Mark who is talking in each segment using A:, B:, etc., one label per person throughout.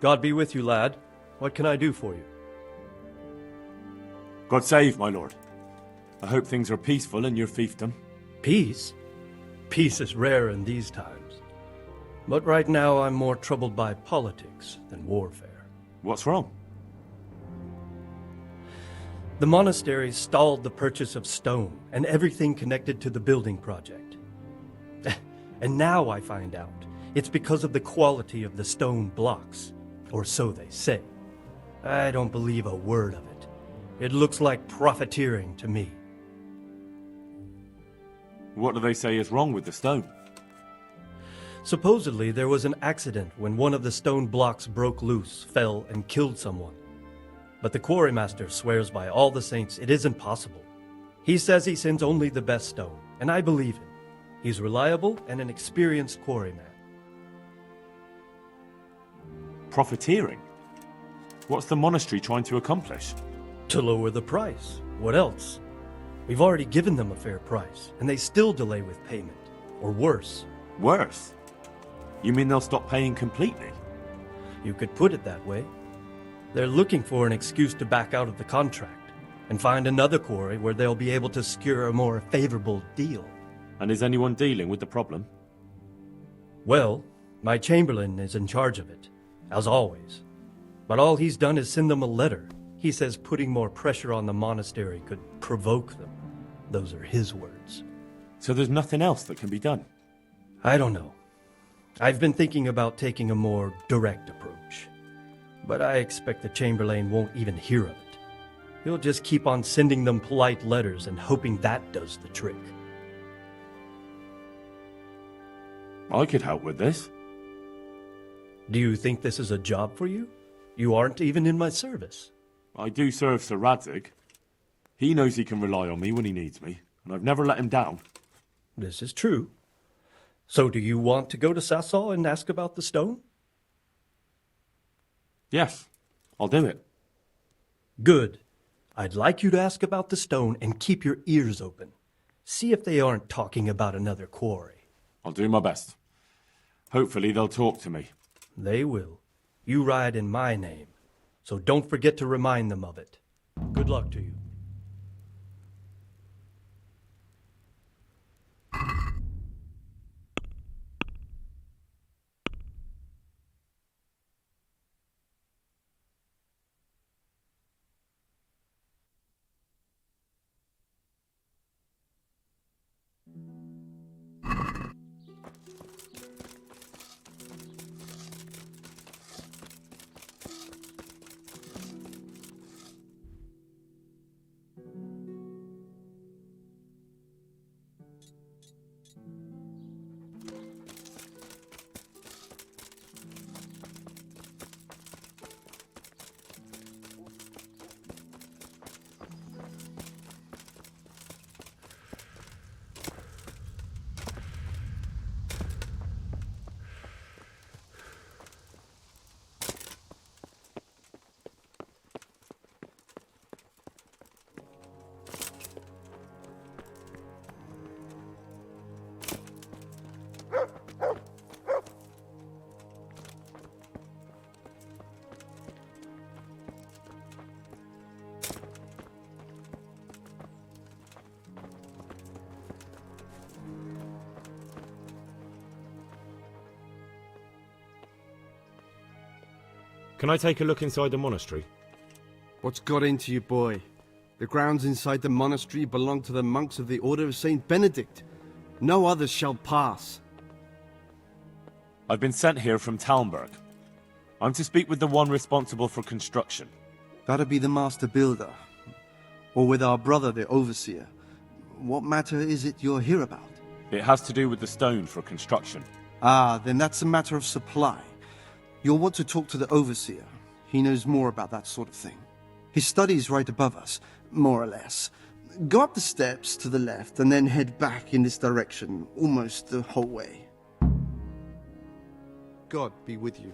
A: God be with you, lad. What can I do for you?
B: God save, my lord. I hope things are peaceful in your fiefdom.
A: Peace? Peace is rare in these times. But right now I'm more troubled by politics than warfare.
B: What's wrong?
A: The monastery stalled the purchase of stone and everything connected to the building project. And now I find out it's because of the quality of the stone blocks, or so they say. I don't believe a word of it. It looks like profiteering to me.
B: What do they say is wrong with the stone?
A: Supposedly there was an accident when one of the stone blocks broke loose, fell, and killed someone. But the quarrymaster swears by all the saints it isn't possible. He says he sends only the best stone, and I believe him. He's reliable and an experienced quarryman.
B: Profiteering? What's the monastery trying to accomplish?
A: To lower the price. What else? We've already given them a fair price, and they still delay with payment. Or worse.
B: Worse? You mean they'll stop paying completely?
A: You could put it that way. They're looking for an excuse to back out of the contract, and find another quarry where they'll be able to secure a more favorable deal.
B: And is anyone dealing with the problem?
A: Well, my chamberlain is in charge of it, as always. But all he's done is send them a letter. He says putting more pressure on the monastery could provoke them. Those are his words.
B: So there's nothing else that can be done?
A: I don't know. I've been thinking about taking a more direct approach. But I expect the chamberlain won't even hear of it. He'll just keep on sending them polite letters and hoping that does the trick.
B: I could help with this.
A: Do you think this is a job for you? You aren't even in my service.
B: I do serve Sir Radzig. He knows he can rely on me when he needs me, and I've never let him down.
A: This is true. So do you want to go to Sasau and ask about the stone?
B: Yes, I'll do it.
A: Good. I'd like you to ask about the stone and keep your ears open. See if they aren't talking about another quarry.
B: I'll do my best. Hopefully they'll talk to me.
A: They will. You ride in my name, so don't forget to remind them of it. Good luck to you.
C: Can I take a look inside the monastery?
D: What's got into you, boy? The grounds inside the monastery belong to the monks of the Order of Saint Benedict. No others shall pass.
B: I've been sent here from Talmberg. I'm to speak with the one responsible for construction.
D: That'd be the master builder. Or with our brother, the overseer. What matter is it you're here about?
B: It has to do with the stone for construction.
D: Ah, then that's a matter of supply. You'll want to talk to the overseer. He knows more about that sort of thing. His study's right above us, more or less. Go up the steps to the left and then head back in this direction, almost the whole way. God be with you.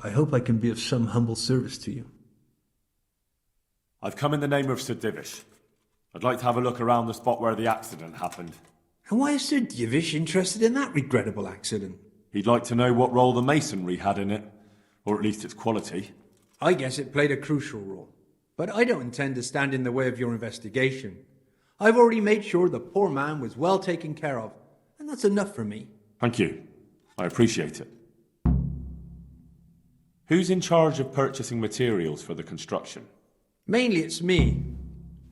E: I hope I can be of some humble service to you.
B: I've come in the name of Sir Divish. I'd like to have a look around the spot where the accident happened.
E: And why is Sir Divish interested in that regrettable accident?
B: He'd like to know what role the masonry had in it, or at least its quality.
E: I guess it played a crucial role. But I don't intend to stand in the way of your investigation. I've already made sure the poor man was well taken care of, and that's enough for me.
B: Thank you. I appreciate it. Who's in charge of purchasing materials for the construction?
E: Mainly it's me.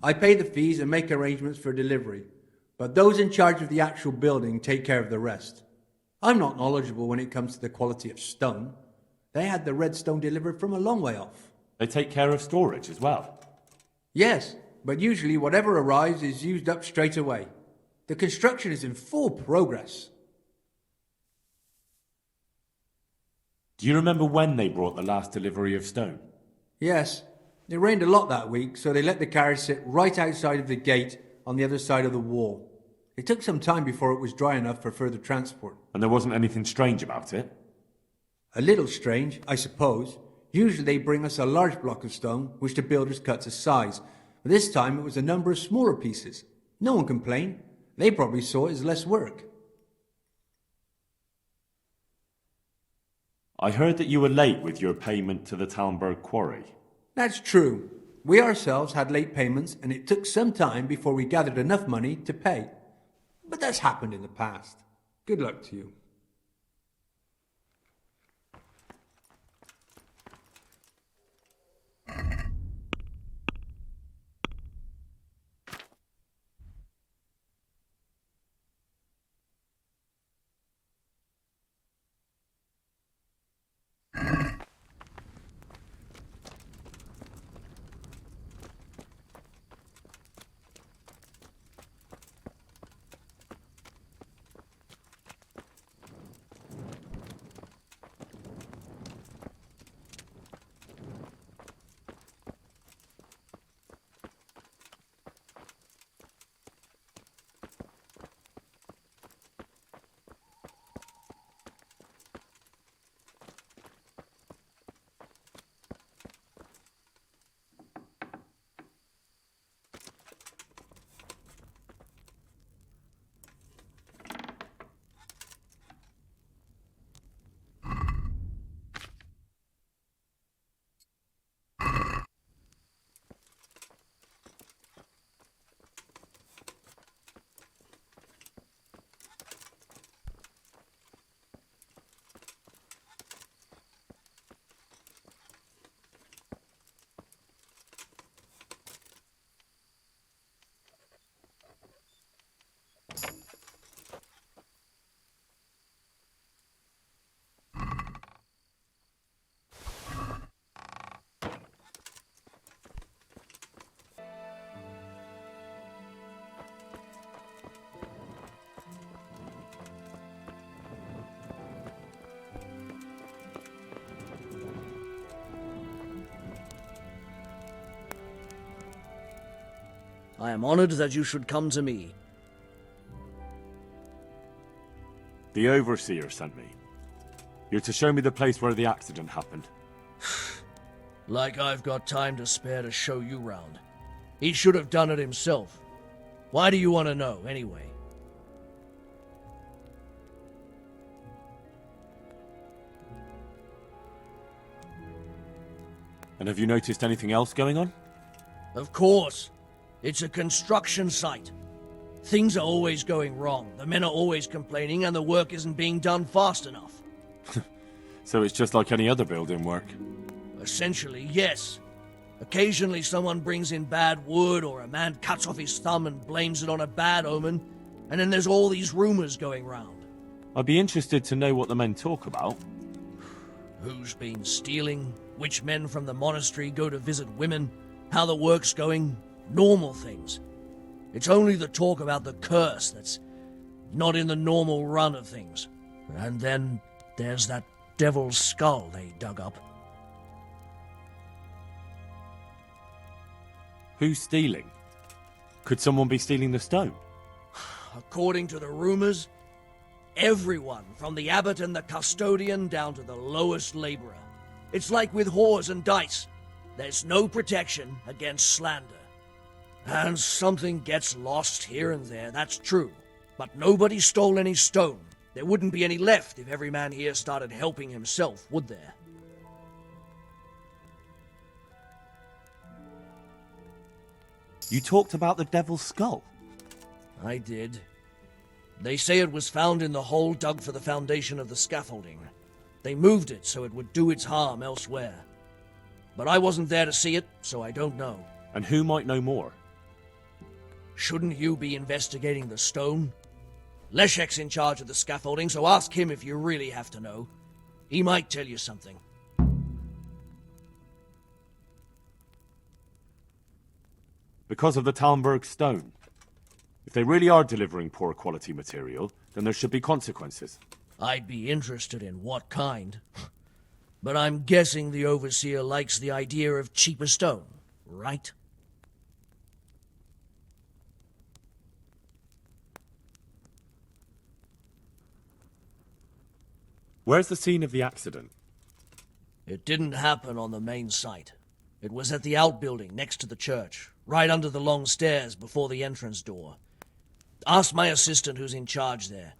E: I pay the fees and make arrangements for delivery, but those in charge of the actual building take care of the rest. I'm not knowledgeable when it comes to the quality of stone. They had the red stone delivered from a long way off.
B: They take care of storage as well?
E: Yes, but usually whatever arrives is used up straight away. The construction is in full progress.
B: Do you remember when they brought the last delivery of stone?
E: Yes, it rained a lot that week, so they let the carriage sit right outside of the gate on the other side of the wall. It took some time before it was dry enough for further transport.
B: And there wasn't anything strange about it?
E: A little strange, I suppose. Usually they bring us a large block of stone, which the builders cut to size. But this time it was a number of smaller pieces. No one complained. They probably saw it as less work.
B: I heard that you were late with your payment to the Talmberg quarry.
E: That's true. We ourselves had late payments, and it took some time before we gathered enough money to pay. But that's happened in the past. Good luck to you.
F: I am honored that you should come to me.
B: The Overseer sent me. You're to show me the place where the accident happened.
F: Like I've got time to spare to show you round. He should have done it himself. Why do you want to know, anyway?
B: And have you noticed anything else going on?
F: Of course. It's a construction site. Things are always going wrong. The men are always complaining and the work isn't being done fast enough.
B: So it's just like any other building work?
F: Essentially, yes. Occasionally someone brings in bad wood or a man cuts off his thumb and blames it on a bad omen, and then there's all these rumors going round.
B: I'd be interested to know what the men talk about.
F: Who's been stealing, which men from the monastery go to visit women, how the work's going, normal things. It's only the talk about the curse that's not in the normal run of things. And then there's that devil's skull they dug up.
B: Who's stealing? Could someone be stealing the stone?
F: According to the rumors, everyone from the abbot and the custodian down to the lowest laborer. It's like with whores and dice. There's no protection against slander. And something gets lost here and there, that's true. But nobody stole any stone. There wouldn't be any left if every man here started helping himself, would there?
B: You talked about the Devil's Skull.
F: I did. They say it was found in the hole dug for the foundation of the scaffolding. They moved it so it would do its harm elsewhere. But I wasn't there to see it, so I don't know.
B: And who might know more?
F: Shouldn't you be investigating the stone? Leszek's in charge of the scaffolding, so ask him if you really have to know. He might tell you something.
B: Because of the Talmberg stone. If they really are delivering poor quality material, then there should be consequences.
F: I'd be interested in what kind. But I'm guessing the Overseer likes the idea of cheaper stone, right?
B: Where's the scene of the accident?
F: It didn't happen on the main site. It was at the outbuilding next to the church, right under the long stairs before the entrance door. Ask my assistant who's in charge there.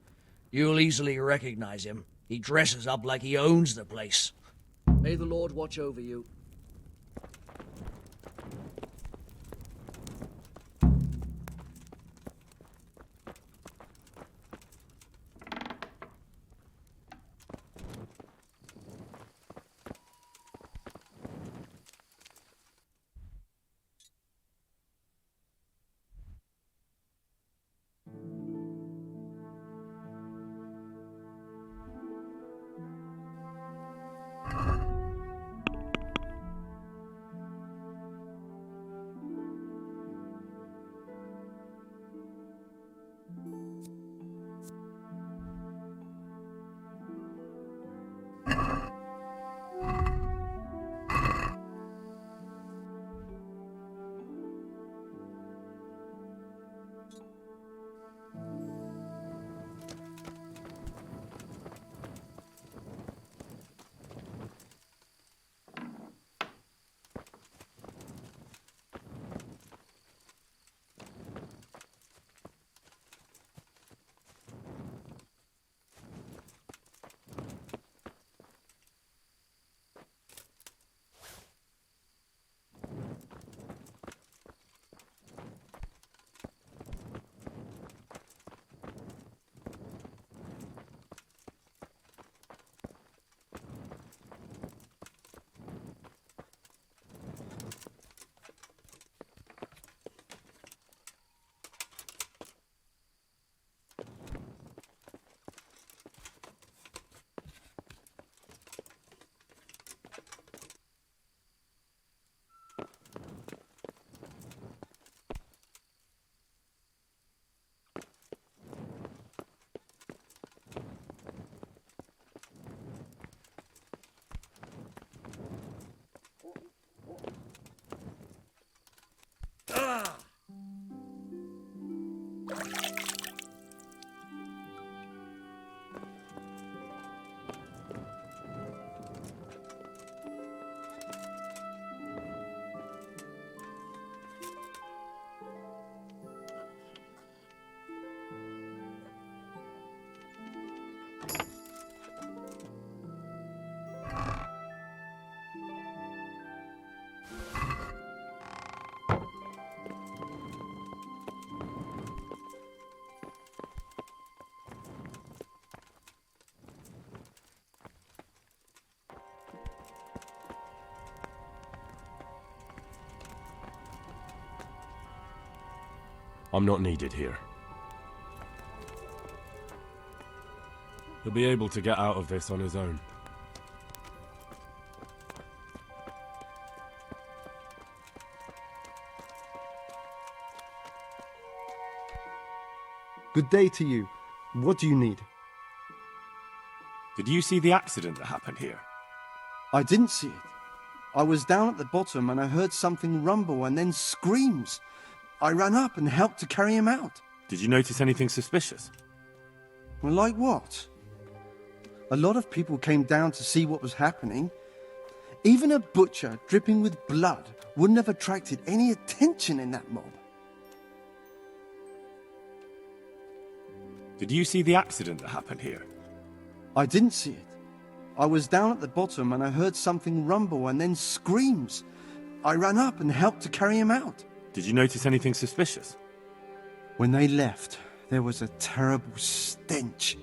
F: You'll easily recognize him. He dresses up like he owns the place. May the Lord watch over you.
C: I'm not needed here. He'll be able to get out of this on his own.
D: Good day to you. What do you need?
B: Did you see the accident that happened here?
D: I didn't see it. I was down at the bottom and I heard something rumble and then screams. I ran up and helped to carry him out.
B: Did you notice anything suspicious?
D: Well, like what? A lot of people came down to see what was happening. Even a butcher dripping with blood wouldn't have attracted any attention in that mob.
B: Did you see the accident that happened here?
D: I didn't see it. I was down at the bottom and I heard something rumble and then screams. I ran up and helped to carry him out.
B: Did you notice anything suspicious?
D: When they left, there was a terrible stench.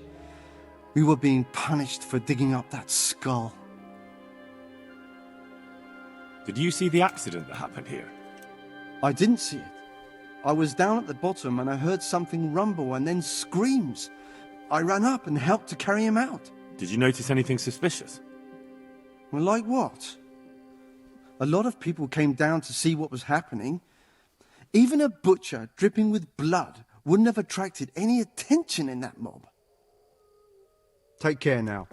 D: We were being punished for digging up that skull.
B: Did you see the accident that happened here?
D: I didn't see it. I was down at the bottom and I heard something rumble and then screams. I ran up and helped to carry him out.
B: Did you notice anything suspicious?
D: Well, like what? A lot of people came down to see what was happening. Even a butcher dripping with blood wouldn't have attracted any attention in that mob. Take care now.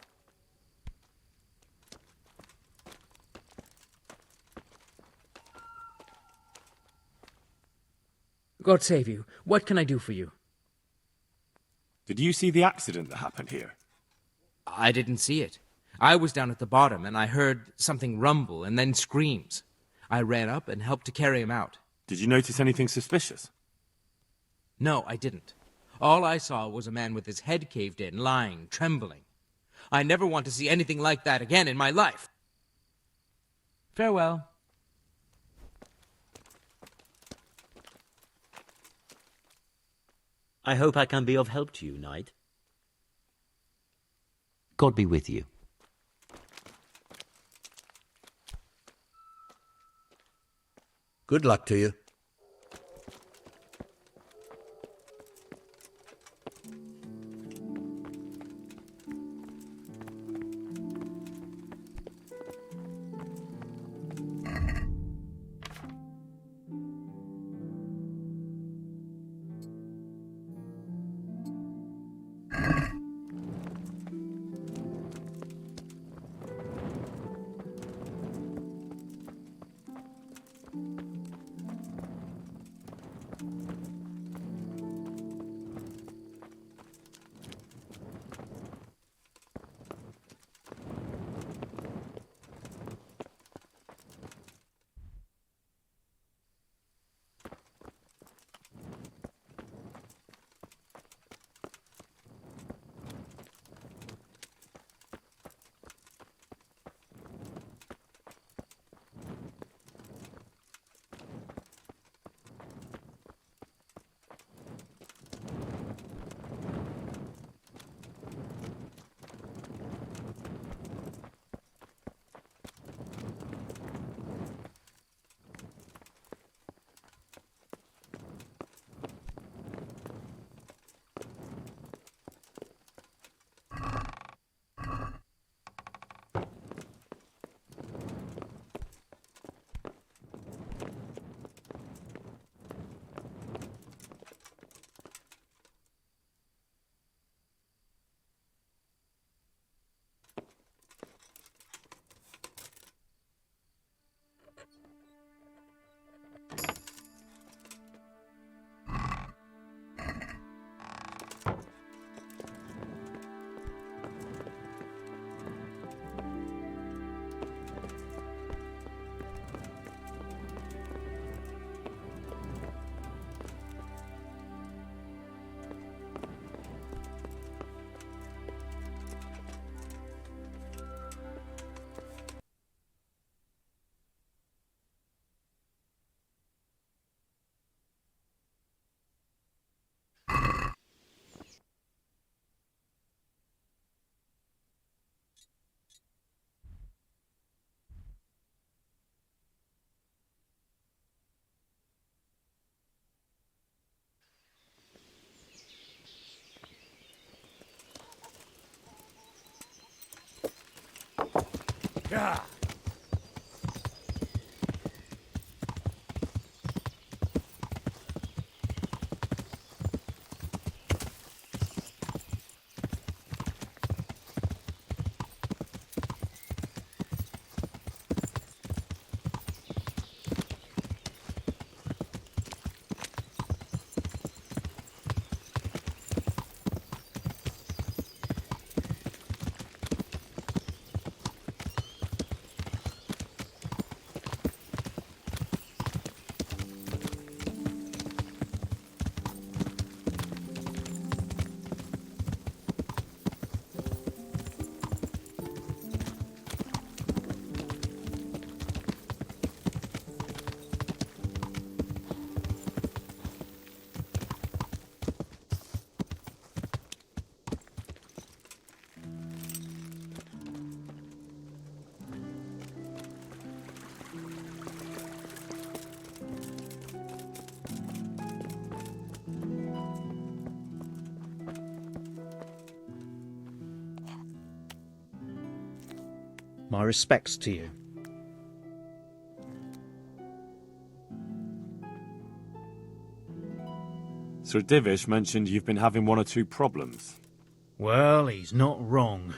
G: God save you. What can I do for you?
B: Did you see the accident that happened here?
G: I didn't see it. I was down at the bottom and I heard something rumble and then screams. I ran up and helped to carry him out.
B: Did you notice anything suspicious?
G: No, I didn't. All I saw was a man with his head caved in, lying, trembling. I never want to see anything like that again in my life. Farewell.
H: I hope I can be of help to you, knight. God be with you.
I: Good luck to you.
B: Yeah.
J: My respects to you.
B: Sir Divish mentioned you've been having one or two problems.
J: Well, he's not wrong.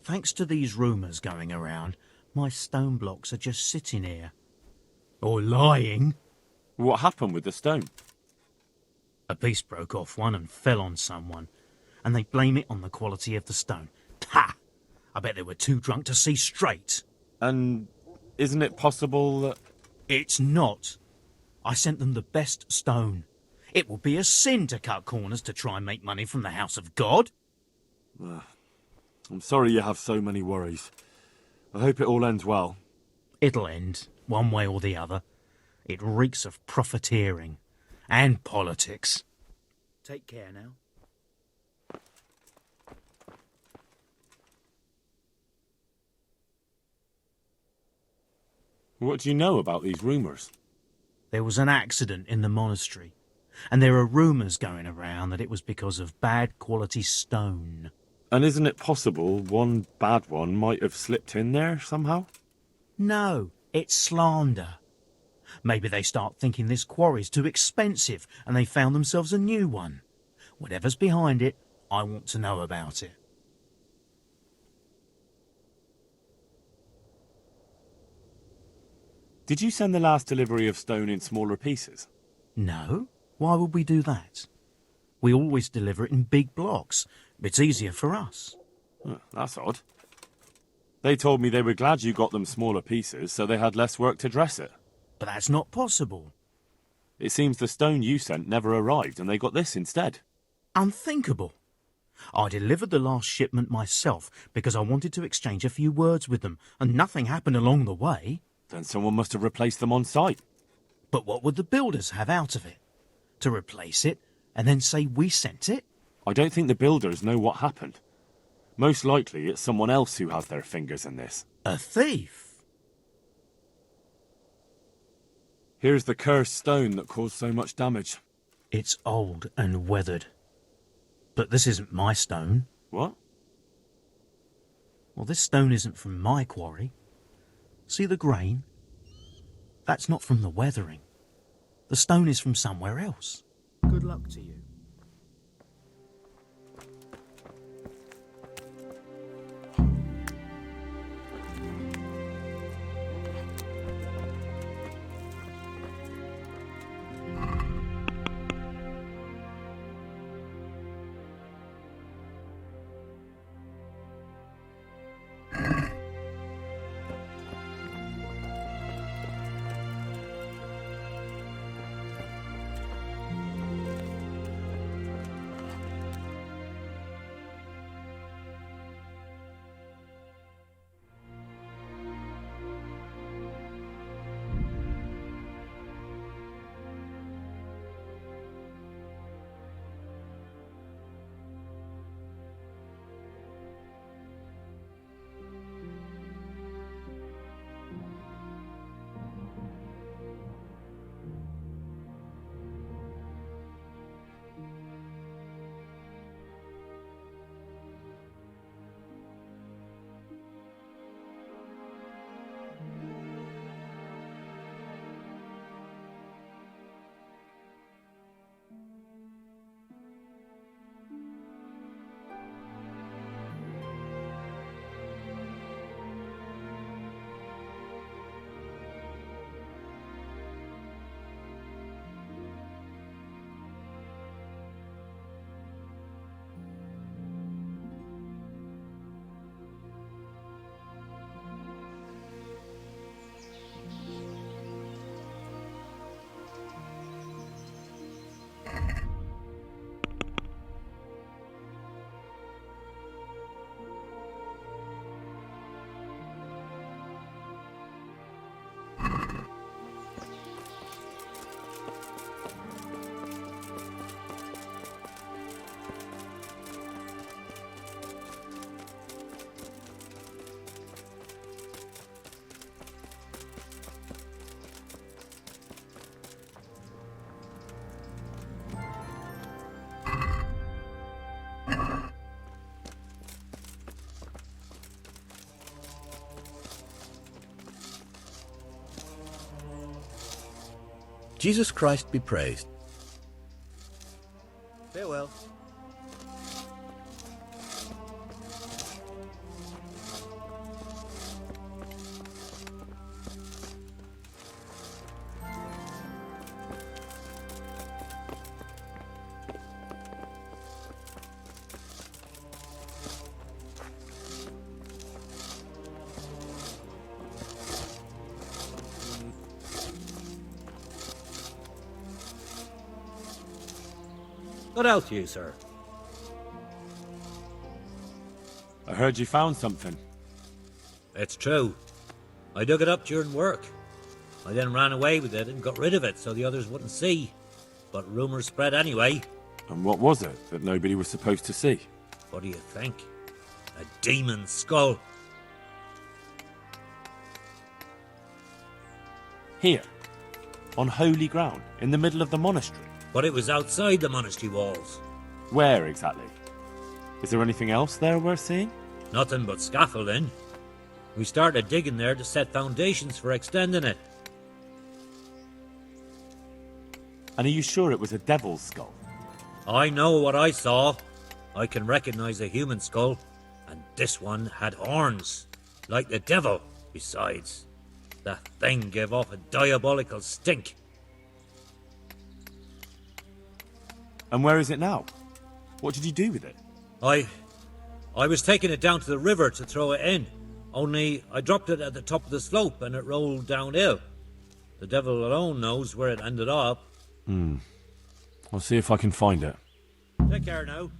J: Thanks to these rumours going around, my stone blocks are just sitting here. Or lying.
B: What happened with the stone?
J: A piece broke off one and fell on someone, and they blame it on the quality of the stone. Ha! I bet they were too drunk to see straight.
B: And isn't it possible that...
J: It's not. I sent them the best stone. It would be a sin to cut corners to try and make money from the house of God.
B: I'm sorry you have so many worries. I hope it all ends well.
J: It'll end, one way or the other. It reeks of profiteering. And politics. Take care now.
B: What do you know about these rumours?
J: There was an accident in the monastery, and there are rumours going around that it was because of bad quality stone.
B: And isn't it possible one bad one might have slipped in there somehow?
J: No, it's slander. Maybe they start thinking this quarry's too expensive and they found themselves a new one. Whatever's behind it, I want to know about it.
B: Did you send the last delivery of stone in smaller pieces?
J: No, why would we do that? We always deliver it in big blocks. It's easier for us.
B: That's odd. They told me they were glad you got them smaller pieces so they had less work to dress it.
J: But that's not possible.
B: It seems the stone you sent never arrived and they got this instead.
J: Unthinkable. I delivered the last shipment myself because I wanted to exchange a few words with them, and nothing happened along the way.
B: Then someone must have replaced them on site.
J: But what would the builders have out of it? To replace it and then say we sent it?
B: I don't think the builders know what happened. Most likely it's someone else who has their fingers in this.
J: A thief?
B: Here's the cursed stone that caused so much damage.
J: It's old and weathered. But this isn't my stone.
B: What?
J: Well, this stone isn't from my quarry. See the grain? That's not from the weathering. The stone is from somewhere else. Good luck to you.
I: Jesus Christ be praised. Farewell.
H: What else you, sir?
B: I heard you found something.
H: It's true. I dug it up during work. I then ran away with it and got rid of it so the others wouldn't see. But rumours spread anyway.
B: And what was it that nobody was supposed to see?
H: What do you think? A demon skull.
B: Here. On holy ground, in the middle of the monastery.
H: But it was outside the monastery walls.
B: Where exactly? Is there anything else there worth seeing?
H: Nothing but scaffolding. We started digging there to set foundations for extending it.
B: And are you sure it was a devil's skull?
H: I know what I saw. I can recognize a human skull. And this one had horns. Like the devil, besides. That thing gave off a diabolical stink.
B: And where is it now? What did you do with it?
H: I was taking it down to the river to throw it in. Only I dropped it at the top of the slope and it rolled downhill. The devil alone knows where it ended up.
B: I'll see if I can find it.
H: Take care now.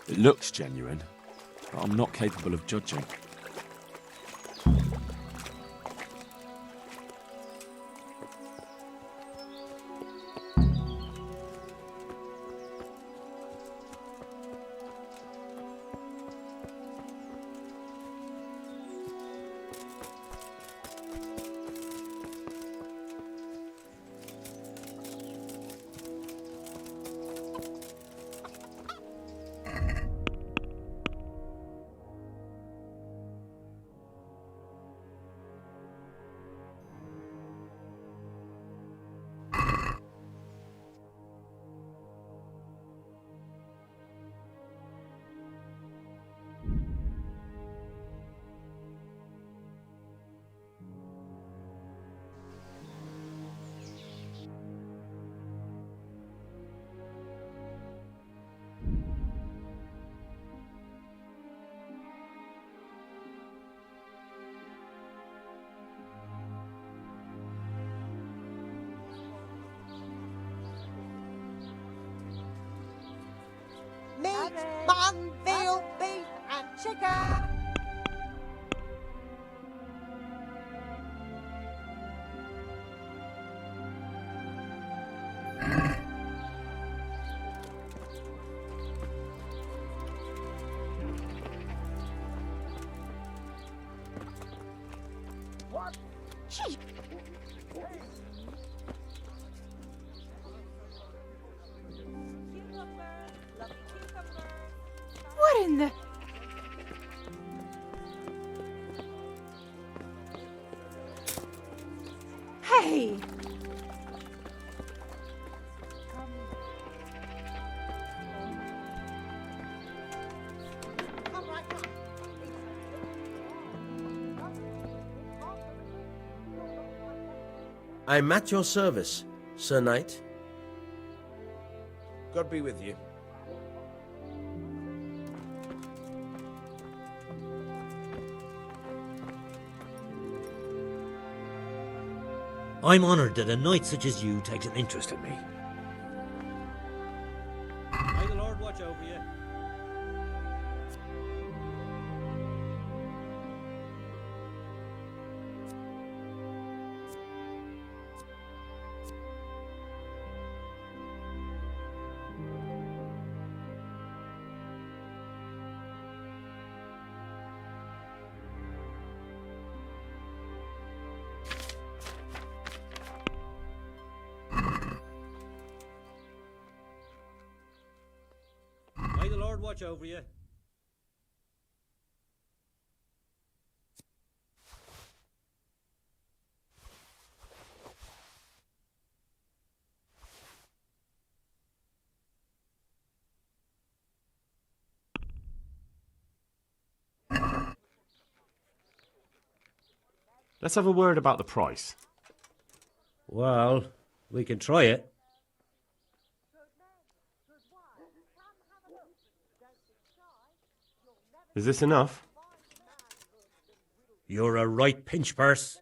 B: It looks genuine, but I'm not capable of judging.
K: mutton, veal, beef, and chicken. Gee.
L: What in the... Hey!
M: I'm at your service, Sir Knight. God be with you.
H: I'm honoured that a knight such as you takes an interest in me. May the Lord watch over you. May the Lord watch over you.
B: Let's have a word about the price.
H: Well, we can try it.
B: Is this enough?
H: You're a right pinch purse.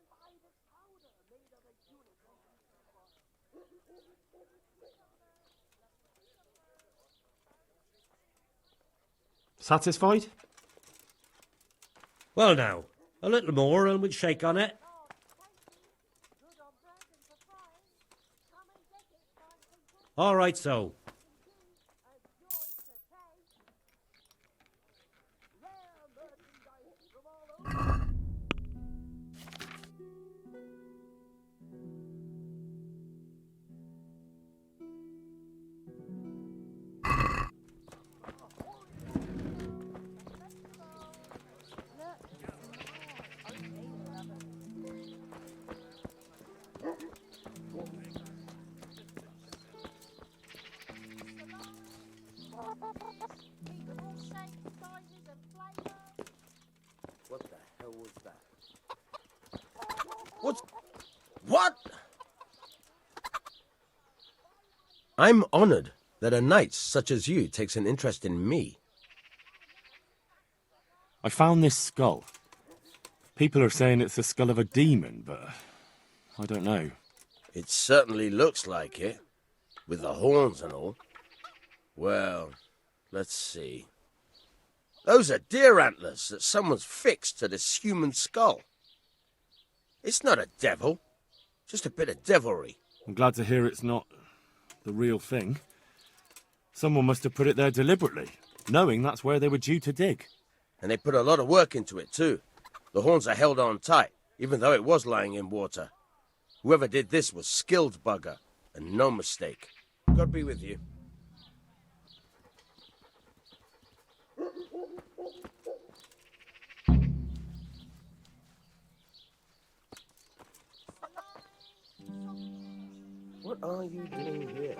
B: Satisfied?
H: Well now, a little more and we'll shake on it. All right, so.
M: What the hell was that? What? I'm honored that a knight such as you takes an interest in me.
B: I found this skull. People are saying it's the skull of a demon, but I don't know.
M: It certainly looks like it, with the horns and all. Well, let's see. Those are deer antlers that someone's fixed to this human skull. It's not a devil, just a bit of devilry.
B: I'm glad to hear it's not the real thing. Someone must have put it there deliberately, knowing that's where they were due to dig.
M: And they put a lot of work into it, too. The horns are held on tight, even though it was lying in water. Whoever did this was skilled bugger, and no mistake. God be with you. What are you doing here?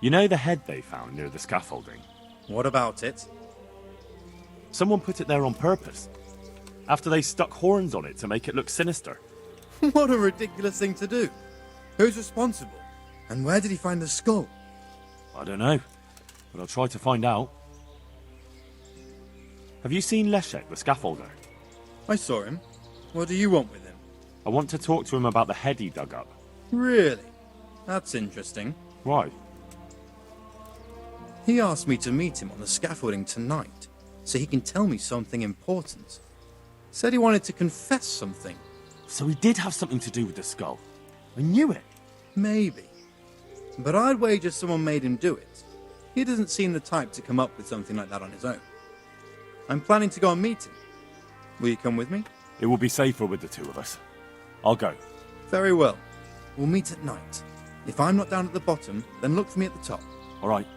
B: You know the head they found near the scaffolding?
N: What about it?
B: Someone put it there on purpose. After they stuck horns on it to make it look sinister.
N: What a ridiculous thing to do. Who's responsible? And where did he find the skull?
B: I don't know, but I'll try to find out. Have you seen Leszek, the scaffolder?
N: I saw him. What do you want with him?
B: I want to talk to him about the head he dug up.
N: Really? That's interesting.
B: Why?
N: He asked me to meet him on the scaffolding tonight, so he can tell me something important. Said he wanted to confess something.
B: So he did have something to do with the skull. I knew it.
N: Maybe. But I'd wager someone made him do it. He doesn't seem the type to come up with something like that on his own. I'm planning to go and meet him. Will you come with me?
B: It will be safer with the two of us. I'll go.
N: Very well. We'll meet at night. If I'm not down at the bottom, then look for me at the top.
B: All right.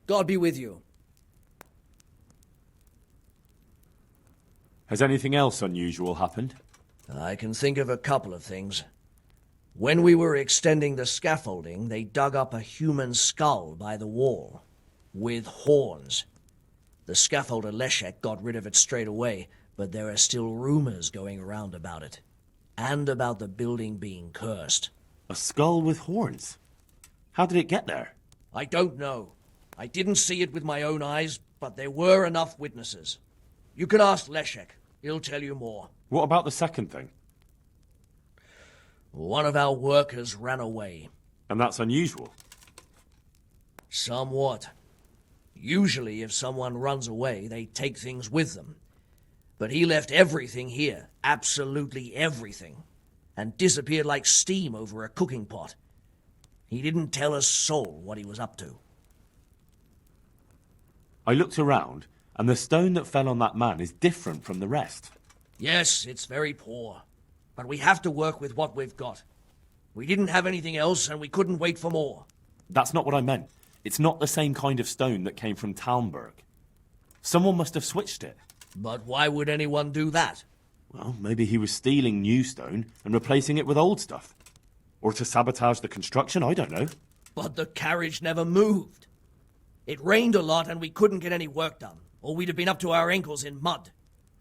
F: God be with you.
B: Has anything else unusual happened?
F: I can think of a couple of things. When we were extending the scaffolding, they dug up a human skull by the wall, with horns. The scaffolder Leszek got rid of it straight away, but there are still rumors going around about it, and about the building being cursed.
B: A skull with horns? How did it get there?
F: I don't know. I didn't see it with my own eyes, but there were enough witnesses. You can ask Leszek. He'll tell you more.
B: What about the second thing?
F: One of our workers ran away.
B: And that's unusual?
F: Somewhat. Usually, if someone runs away, they take things with them. But he left everything here, absolutely everything, and disappeared like steam over a cooking pot. He didn't tell a soul what he was up to.
B: I looked around, and the stone that fell on that man is different from the rest.
F: Yes, it's very poor. But we have to work with what we've got. We didn't have anything else, and we couldn't wait for more.
B: That's not what I meant. It's not the same kind of stone that came from Talmberg. Someone must have switched it.
F: But why would anyone do that?
B: Well, maybe he was stealing new stone and replacing it with old stuff. Or to sabotage the construction, I don't know.
F: But the carriage never moved. It rained a lot and we couldn't get any work done, or we'd have been up to our ankles in mud.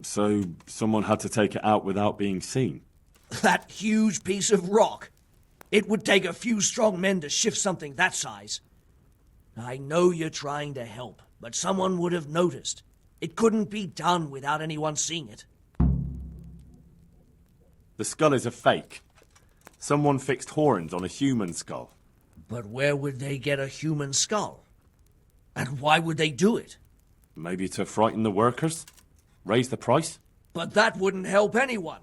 B: So someone had to take it out without being seen?
F: That huge piece of rock. It would take a few strong men to shift something that size. I know you're trying to help, but someone would have noticed. It couldn't be done without anyone seeing it.
B: The skull is a fake. Someone fixed horns on a human skull.
F: But where would they get a human skull? And why would they do it?
B: Maybe to frighten the workers? Raise the price?
F: But that wouldn't help anyone.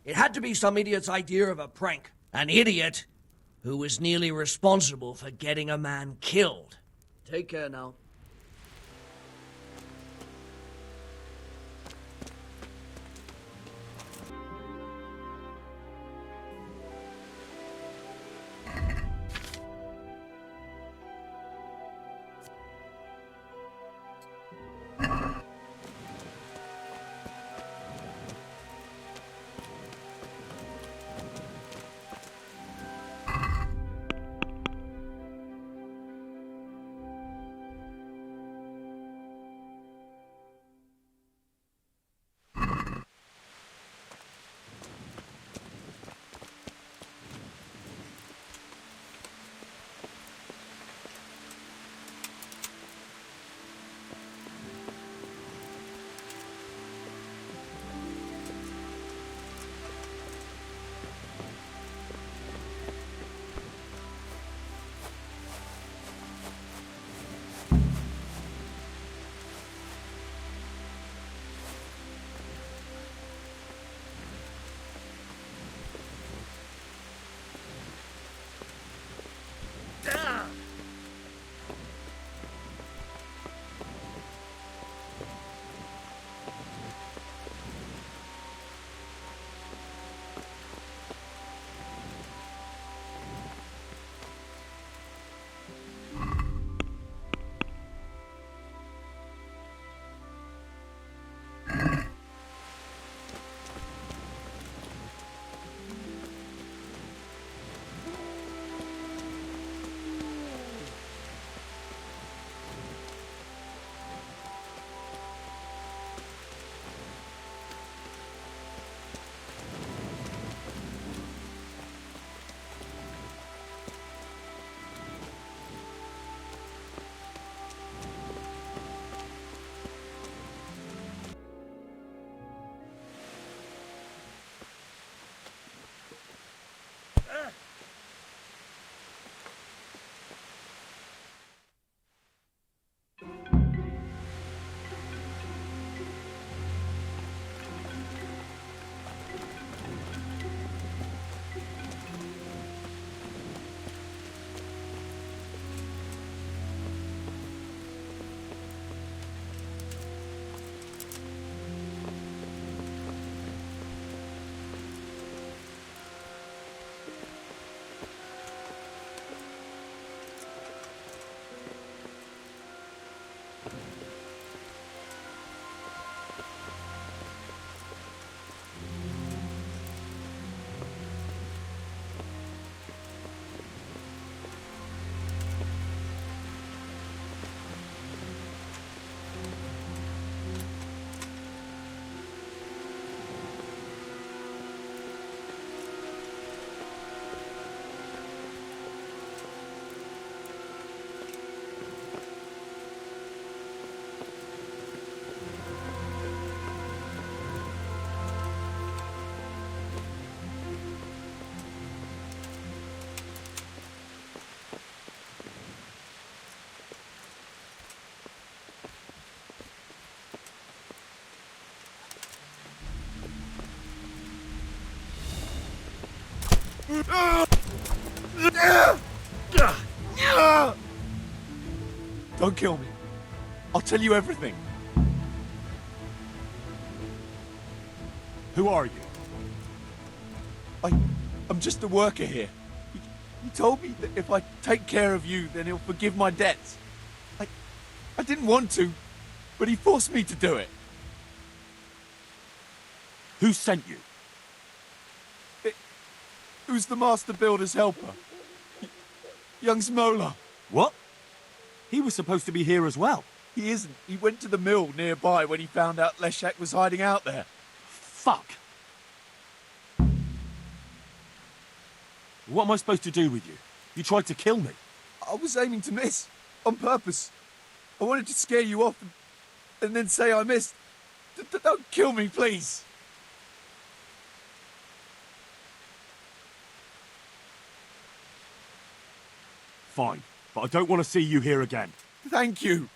F: It had to be some idiot's idea of a prank. An idiot who was nearly responsible for getting a man killed. Take care now.
B: Don't kill me. I'll tell you everything. Who are you? I'm just a worker here. He told me that if I take care of you, then he'll forgive my debts. I didn't want to, but he forced me to do it. Who sent you? It was the master builder's helper. Young Smola. What? He was supposed to be here as well. He isn't. He went to the mill nearby when he found out Leszek was hiding out there. Fuck. What am I supposed to do with you? You tried to kill me. I was aiming to miss. On purpose. I wanted to scare you off and then say I missed. Don't kill me, please. Fine, but I don't want to see you here again. Thank you.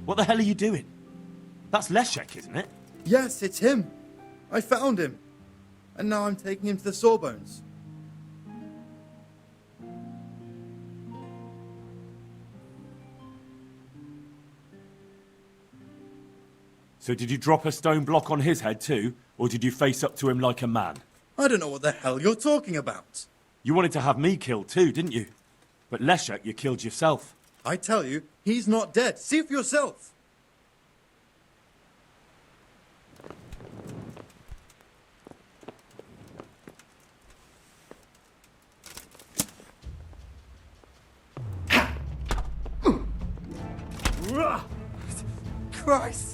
B: What the hell are you doing? That's Leszek, isn't it?
N: Yes, it's him. I found him. And now I'm taking him to the Sawbones.
B: So did you drop a stone block on his head too, or did you face up to him like a man?
N: I don't know what the hell you're talking about.
B: You wanted to have me killed too, didn't you? But Leszek, you killed yourself.
N: I tell you, he's not dead. See for yourself.
B: Christ!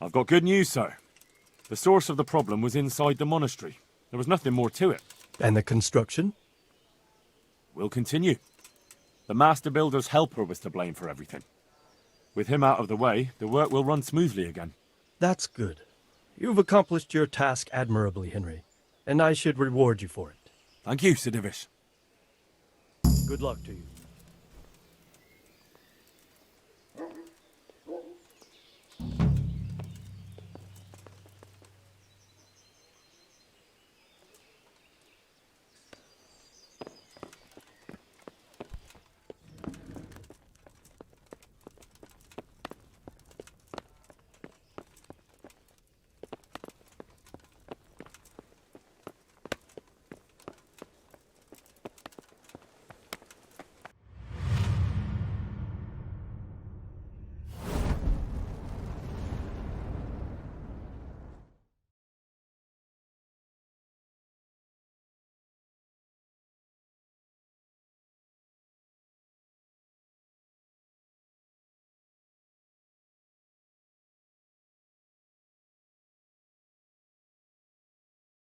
B: I've got good news, sir. The source of the problem was inside the monastery. There was nothing more to it.
A: And the construction?
B: We'll continue. The master builder's helper was to blame for everything. With him out of the way, the work will run smoothly again.
A: That's good. You've accomplished your task admirably, Henry, and I should reward you for it.
B: Thank you, Sir Divish.
A: Good luck to you.